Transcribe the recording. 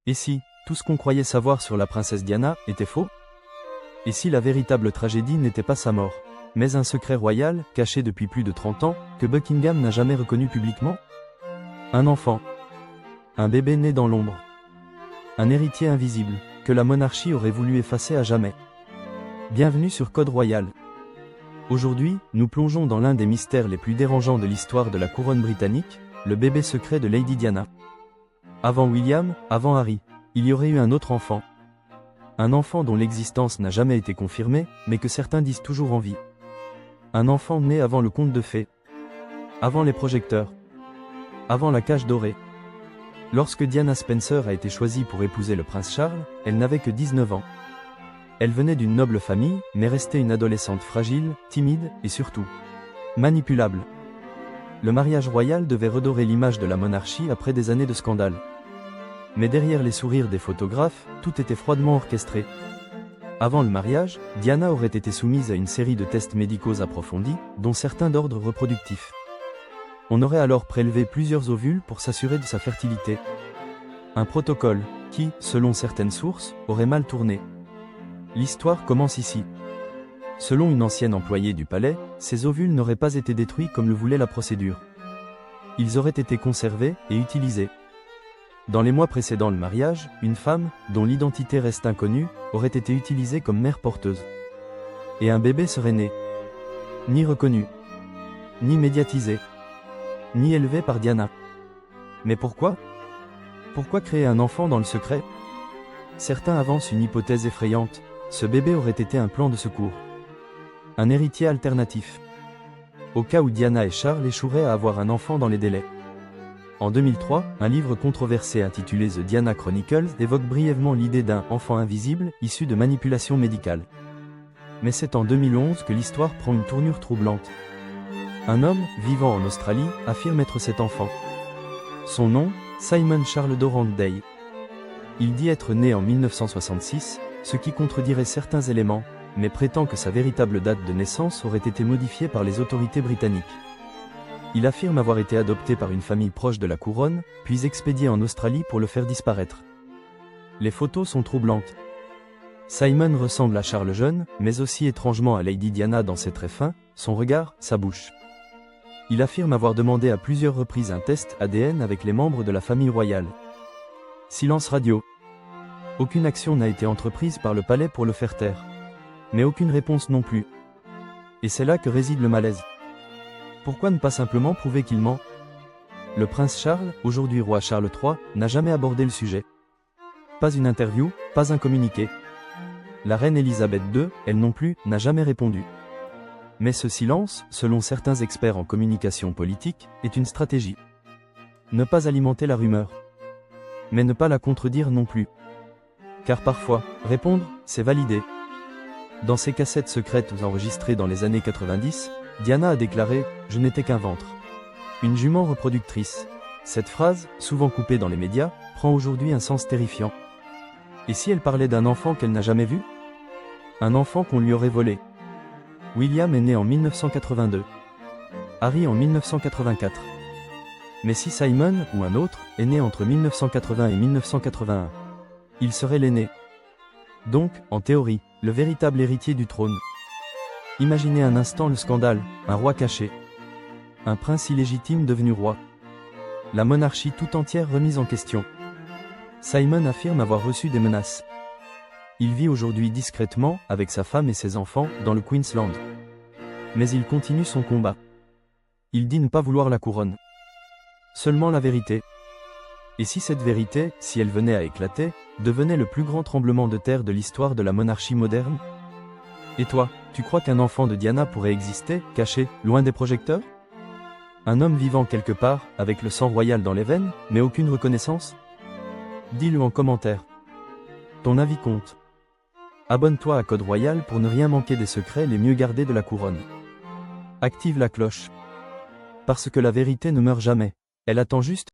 Et si, tout ce qu'on croyait savoir sur la princesse Diana était faux? Et si la véritable tragédie n'était pas sa mort, mais un secret royal, caché depuis plus de 30 ans, que Buckingham n'a jamais reconnu publiquement? Un enfant. Un bébé né dans l'ombre. Un héritier invisible, que la monarchie aurait voulu effacer à jamais. Bienvenue sur Code Royal. Aujourd'hui, nous plongeons dans l'un des mystères les plus dérangeants de l'histoire de la couronne britannique, le bébé secret de Lady Diana. Avant William, avant Harry, il y aurait eu un autre enfant. Un enfant dont l'existence n'a jamais été confirmée, mais que certains disent toujours en vie. Un enfant né avant le conte de fées. Avant les projecteurs. Avant la cage dorée. Lorsque Diana Spencer a été choisie pour épouser le prince Charles, elle n'avait que 19 ans. Elle venait d'une noble famille, mais restait une adolescente fragile, timide, et surtout manipulable. Le mariage royal devait redorer l'image de la monarchie après des années de scandale. Mais derrière les sourires des photographes, tout était froidement orchestré. Avant le mariage, Diana aurait été soumise à une série de tests médicaux approfondis, dont certains d'ordre reproductif. On aurait alors prélevé plusieurs ovules pour s'assurer de sa fertilité. Un protocole, qui, selon certaines sources, aurait mal tourné. L'histoire commence ici. Selon une ancienne employée du palais, ces ovules n'auraient pas été détruits comme le voulait la procédure. Ils auraient été conservés et utilisés. Dans les mois précédant le mariage, une femme, dont l'identité reste inconnue, aurait été utilisée comme mère porteuse. Et un bébé serait né. Ni reconnu. Ni médiatisé. Ni élevé par Diana. Mais pourquoi? Pourquoi créer un enfant dans le secret? Certains avancent une hypothèse effrayante. Ce bébé aurait été un plan de secours. Un héritier alternatif. Au cas où Diana et Charles échoueraient à avoir un enfant dans les délais. En 2003, un livre controversé intitulé The Diana Chronicles évoque brièvement l'idée d'un « enfant invisible » issu de manipulation médicale. Mais c'est en 2011 que l'histoire prend une tournure troublante. Un homme, vivant en Australie, affirme être cet enfant. Son nom, Simon Charles Dorrand Day. Il dit être né en 1966, ce qui contredirait certains éléments, mais prétend que sa véritable date de naissance aurait été modifiée par les autorités britanniques. Il affirme avoir été adopté par une famille proche de la couronne, puis expédié en Australie pour le faire disparaître. Les photos sont troublantes. Simon ressemble à Charles jeune, mais aussi étrangement à Lady Diana dans ses traits fins, son regard, sa bouche. Il affirme avoir demandé à plusieurs reprises un test ADN avec les membres de la famille royale. Silence radio. Aucune action n'a été entreprise par le palais pour le faire taire. Mais aucune réponse non plus. Et c'est là que réside le malaise. Pourquoi ne pas simplement prouver qu'il ment? Le prince Charles, aujourd'hui roi Charles III, n'a jamais abordé le sujet. Pas une interview, pas un communiqué. La reine Elisabeth II, elle non plus, n'a jamais répondu. Mais ce silence, selon certains experts en communication politique, est une stratégie. Ne pas alimenter la rumeur. Mais ne pas la contredire non plus. Car parfois, répondre, c'est valider. Dans ses cassettes secrètes enregistrées dans les années 90, Diana a déclaré « Je n'étais qu'un ventre ». Une jument reproductrice. Cette phrase, souvent coupée dans les médias, prend aujourd'hui un sens terrifiant. Et si elle parlait d'un enfant qu'elle n'a jamais vu? Un enfant qu'on lui aurait volé. William est né en 1982. Harry en 1984. Mais si Simon, ou un autre, est né entre 1980 et 1981, il serait l'aîné. Donc, en théorie, le véritable héritier du trône. Imaginez un instant le scandale, un roi caché. Un prince illégitime devenu roi. La monarchie tout entière remise en question. Simon affirme avoir reçu des menaces. Il vit aujourd'hui discrètement, avec sa femme et ses enfants, dans le Queensland. Mais il continue son combat. Il dit ne pas vouloir la couronne. Seulement la vérité. Et si cette vérité, si elle venait à éclater, devenait le plus grand tremblement de terre de l'histoire de la monarchie moderne? Et toi, tu crois qu'un enfant de Diana pourrait exister, caché, loin des projecteurs? Un homme vivant quelque part, avec le sang royal dans les veines, mais aucune reconnaissance? Dis-le en commentaire. Ton avis compte. Abonne-toi à Code Royal pour ne rien manquer des secrets les mieux gardés de la couronne. Active la cloche. Parce que la vérité ne meurt jamais. Elle attend juste